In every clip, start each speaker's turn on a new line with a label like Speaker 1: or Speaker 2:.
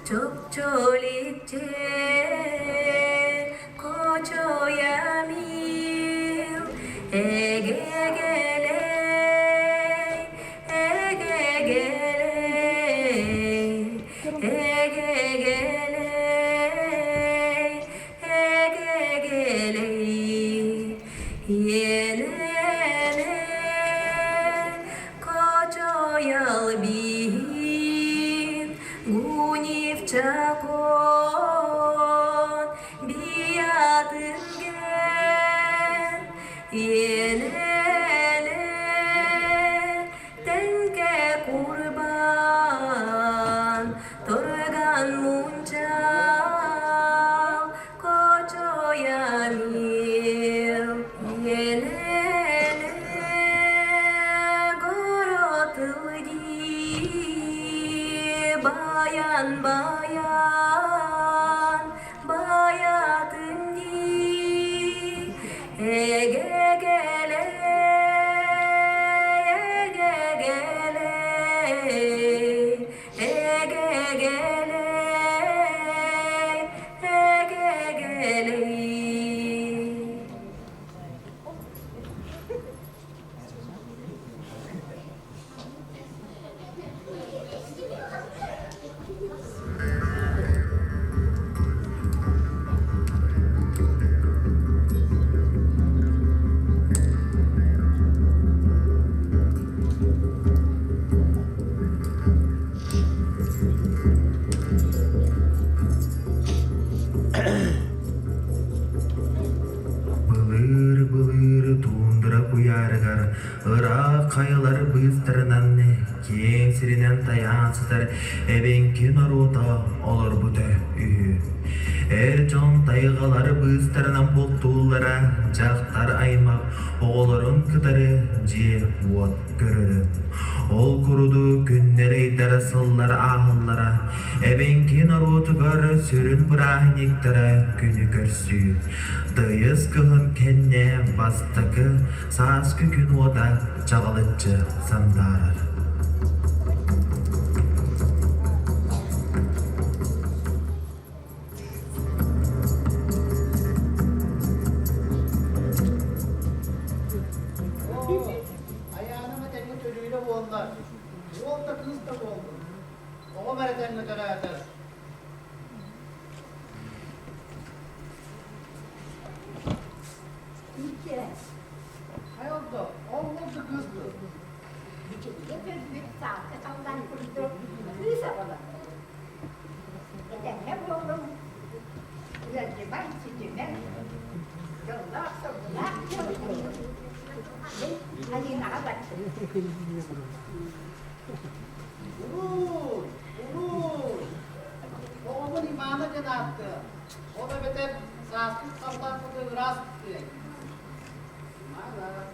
Speaker 1: çok çolice koçoyamil ege gele ege gele ege gele ege gele yenene koçoyal bin gunifçakon biadın gen yenene tenke kurban torgan muncal koçoyamil yenene gorotıldi bayan bayan bayatın di ege gele ege gele ege gele ege gele
Speaker 2: Былыр былыр тундыра куяргар ыра кайылар быстырынан кең сиринен таянсыздар эбенки нарута олар буте жон тайгалар быстырынан болтуулара жактар аймак оголорун кытары же вот көрөрү ол куруду күннер эйдер сыллар агыллара эбенки нарутугар сүрүн брахниктара күнү көрсү дыйыз кыгын кенне бастакы сааскы күн ода чагалычы сандарар
Speaker 3: Ayağına tekme çocuğuyla boğuldular. Yol da kız da boğuldu. Oğul meretenle dönerler. Hay oldu. Oğul oldu kızdı. Vurur, vurur. Oğlumun imanı canattı. O da beter sağlık sallar kutu rast diye. Mala.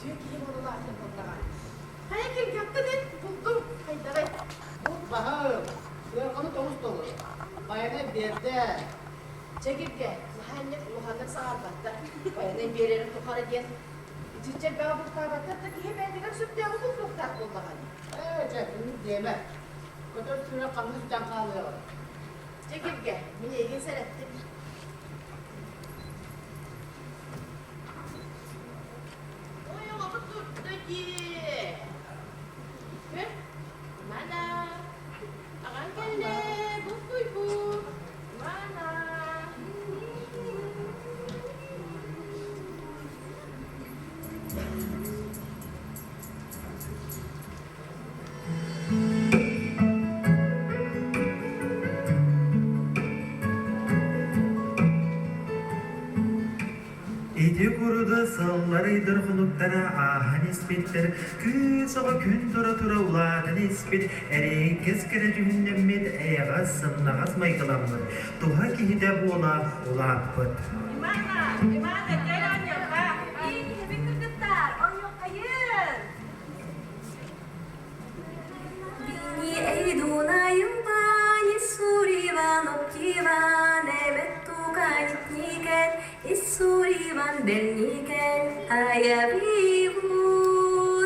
Speaker 4: Türkiye modalarını kullanır. Hayır yaptın buldum. Hayır.
Speaker 3: Bu bahar. Onu tomus dolu. Bayana berde.
Speaker 4: Çekirge. Muhannet sağırbatta. Bayana bir yerin tukarı gen. Cücce ben bu kahvaltıda ki hemen bir sütte bu kuluktak kullanır.
Speaker 3: Çekini diyeme. Kötü süre kanlı can kalıyor.
Speaker 4: Çekirge. Mine ilgin seyrettim. Oy ama tuttu ki. Mana? Akan geldi. Bu. Mana?
Speaker 2: Ити kuruda sallarıydır huluktara ahan ispittir. Kısağa gün tura uladın ispit. Eri keskere cühünnemmet eğasın nağaz maydılamır. Tuha kihide ula pıt.
Speaker 1: Gimana? Jalan ya, Kak? Ih, lebih kegetar. Oh, yuk, ayun. Bini eiduna yumbani surivan okkivan emettukan itniken issurivan belniken ayavivu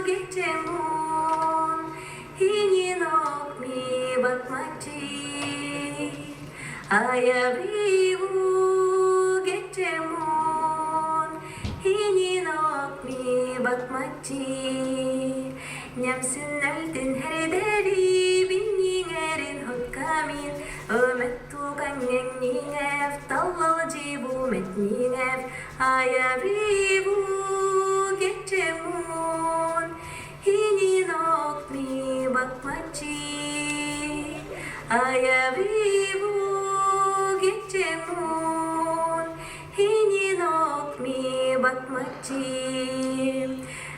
Speaker 1: geçemun hinin okmi bakmaci ayavivu geçemun hinin okmi bakmaci Nyamsin altin herderi binningerin hukkamin Ömettukan nengingef tallal jibu metningef Ayavivu geçemun Hinin okmi bakmaci Ayavivu geçemun Hinin okmi bakmaci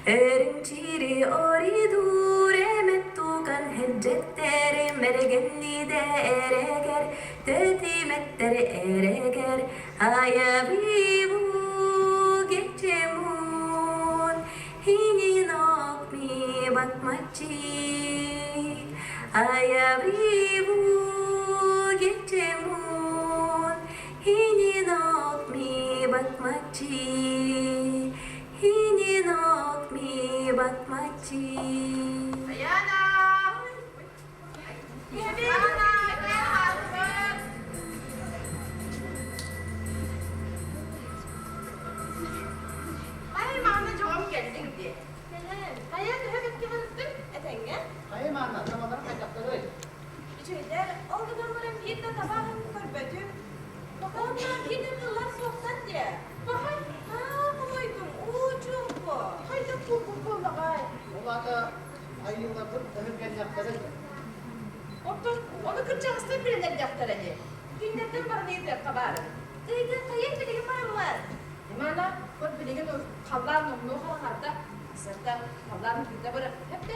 Speaker 1: Erinciri oridur emettukan heccetteri mergenli de ereger Tetimetteri ereger Ayavivu geçemun Hinin okmi bakmaci Ayavivu geçemun Hinin okmi bakmaci Hinin okmi bakmaci
Speaker 4: Ayana. Ay mana jawab geldin diye. Hayır, evet geldim. Etenge.
Speaker 3: Hayır mana. Tamamlar kaçakları.
Speaker 4: İçeride oldu durmadan bir de tabağın körbetü. Bakalım bir de kıllar sohsan diye. Bakın, koydum. Ucum bu. Haydi bu bakay.
Speaker 3: Olada ayıldadır. Ömür gelecekleri.
Speaker 4: Onu kıracağızsa birileri yaptıracak. Günlerden bana neydi kabarı? Kayıp bilgim var. Dimana? Kod bilgim o kallar numlu hallarda. Sırta kallar bir de bırak. Hep de.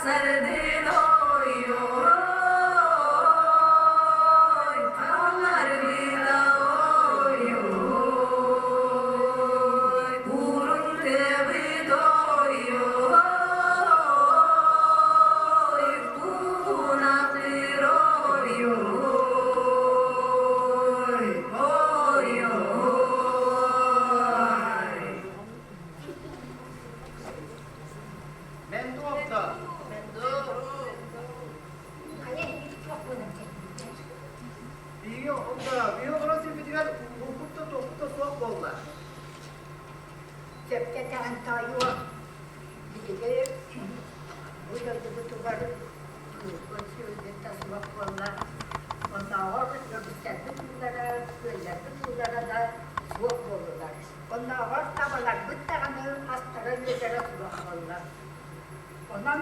Speaker 1: sardın oy oy Karlar vida oy oy Burun tebi doy oy Kunaklir oy oy oy
Speaker 3: Mendu okta. Biyo okta. Biyo burası bitiyor. Hukukta topukta soğuk bollar.
Speaker 5: Septetan tayo. Bigay. Udah betul baru. Konsol kita sebab pola. Konawar kita betul-betul ada sebab pola. Konawar tabalak betul kan astara negara sebab pola. Konan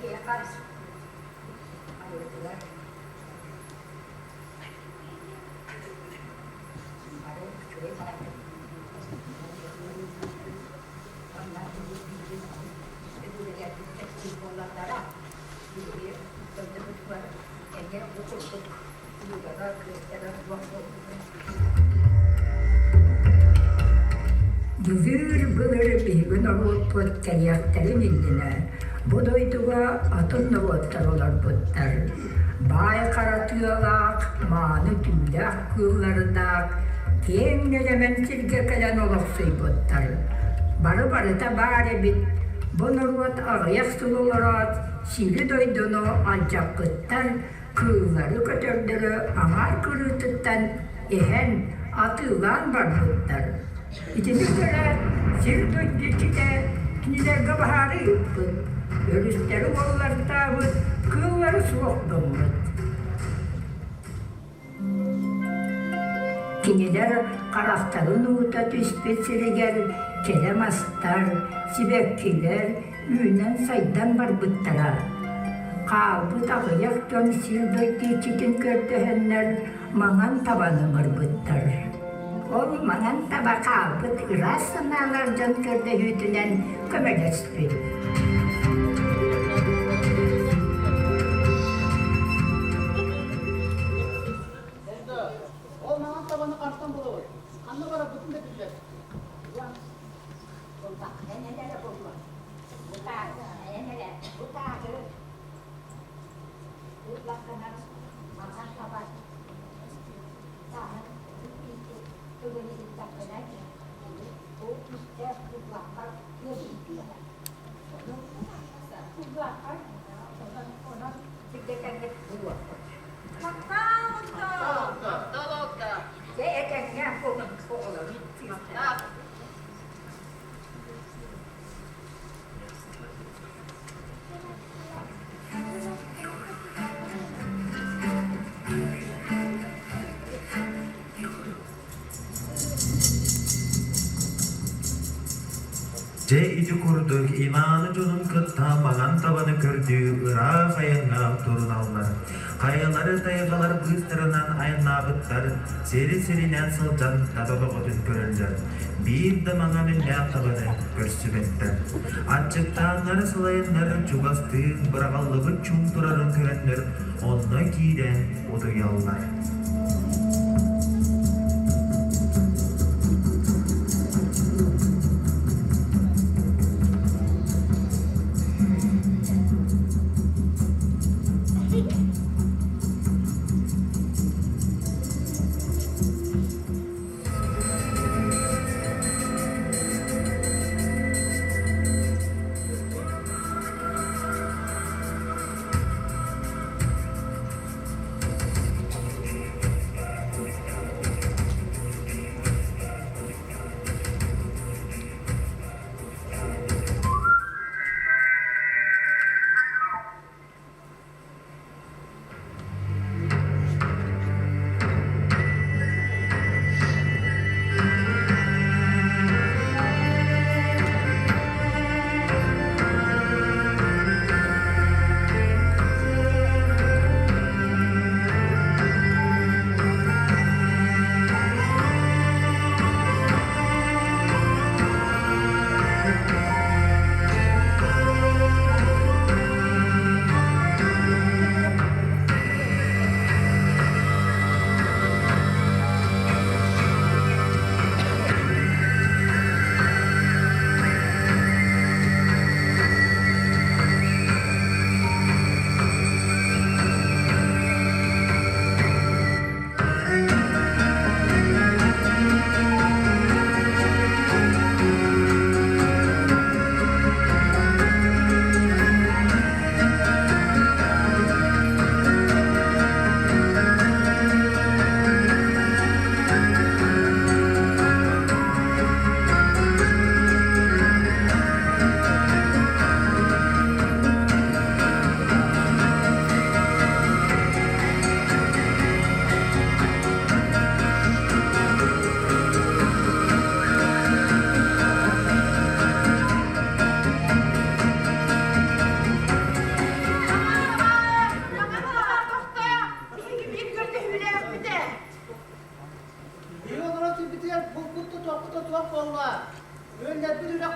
Speaker 5: ya harus. Ayo betul. Baru cuy malam. Duvur bölür bir avut kayakları nindine. Bodoyduga atın avutlar buttar. Bay karatıyorlar, manı tüylak kığlardak. Keng elementirge kalan olaksuy buttar. Barı da bari bit. Bonurvat ağayak sululat, sili doydunu ancak kıttar, kığları kötürdürü ağar kırıtıttan ehen atılan var buttar. İçini göre sil doyduçide kinilerge baharı yıppıt, ölüstleri olları tağıt, kığları soğuk donmut. Kiniler karaftarın uğuta tüspetsiriger, kelemastlar, sibekkiler, üyünen saydan var bıttara. Kabı tağıyak dön sildoyki çitin körtühenler, manan tabanımır bıttar. Ol manan taba kabıt ıras sanalar can körde hütünen kömeles verir.
Speaker 3: Mendu. Olmayan tabanı karşıdan bulur. Anne bara bütün de bilir.
Speaker 2: Je icu kurduk imanı junun kıtta magan tabanı kördü ıra kayanga turun allar. Kayaları taygalar bıstırınan ayannabıtlar seri serinen sılcan tadolu odun körüller. Bir de magan ünne tabanı körsübetler. Açıktanlar sılayanlar çubastığın bırakallığı çum turarın körenler onunla giren odu yallar.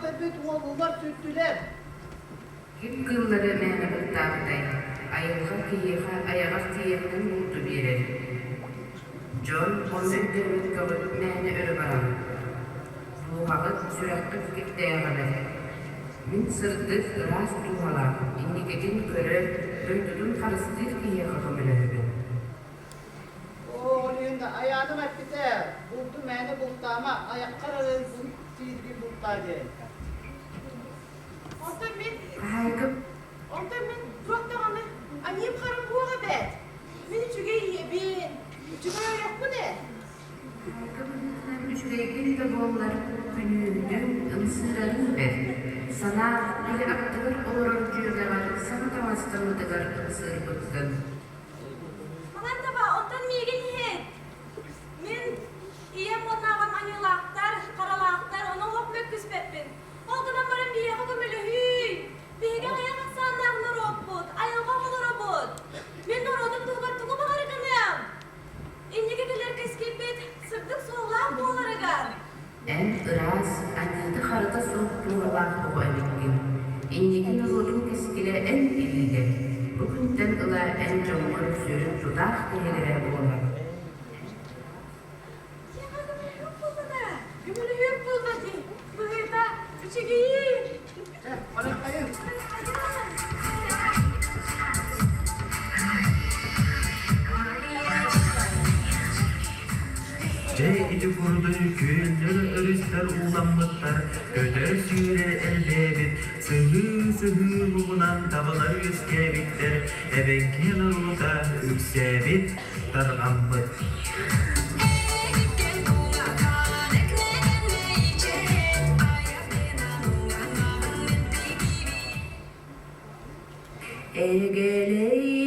Speaker 3: tepet oğullar süttüler.
Speaker 6: Hep kılları mene bıttağıday, ayılga kıyığa ayağa kıyığının mutlu birer. John onu ödürmüt kavut mene ölü baram. Ruhağı sürekli fikirteye kadar. Min sırdık rast tuğalar, indiketin körü, döndüdün karısıdır kıyığa kakamülü.
Speaker 3: Oğluyun da ayağını vakti buldu mene buldu ama ayaklar arası çizgi buldu.
Speaker 4: Ondan men,
Speaker 6: Haykıp,
Speaker 4: ondan men duraktanı annem karım buğa bet. Men üçüge yebin. Üçüge yok mu ne?
Speaker 6: haykıp üçüreygin de bollar günüdün ımsırarın ver. Sana bile aktıgır olur cüylegar, sana tavastırmadıgar ımsır bıttın.
Speaker 1: Aman taba, ondan megen het. Men iyem onağam anyılaktar, karalaktar, onu hop mökküspetpin. Olgudan barın biye hokumülü hüy. Begen ayağa sandağını robot, ayağa olur robot. Men orodum tuğbar tuğu bağırgınım. İnnege gelir keskipet, sırdık soğuğlar boğlarıgar.
Speaker 6: En ıraz, anneди harita soğuk doğrular bu emeklim. İndikin rodun keskile en ilide. Bugünden ıla en camur sürüp dudak tehilere boğular.
Speaker 1: Ya gümülü hüp buldu da. Gümülü hüp buldu di. Bu hüyda üçüge iyi.
Speaker 3: Hadi hayır.
Speaker 2: Ceydi kurdu küllür örüsler ulanmıtlar Göder süre elbebit Sıhı sıhı buğunan tavalar yüzkebitler Ebenkin uluda üksebit darganmıt
Speaker 5: Ergeley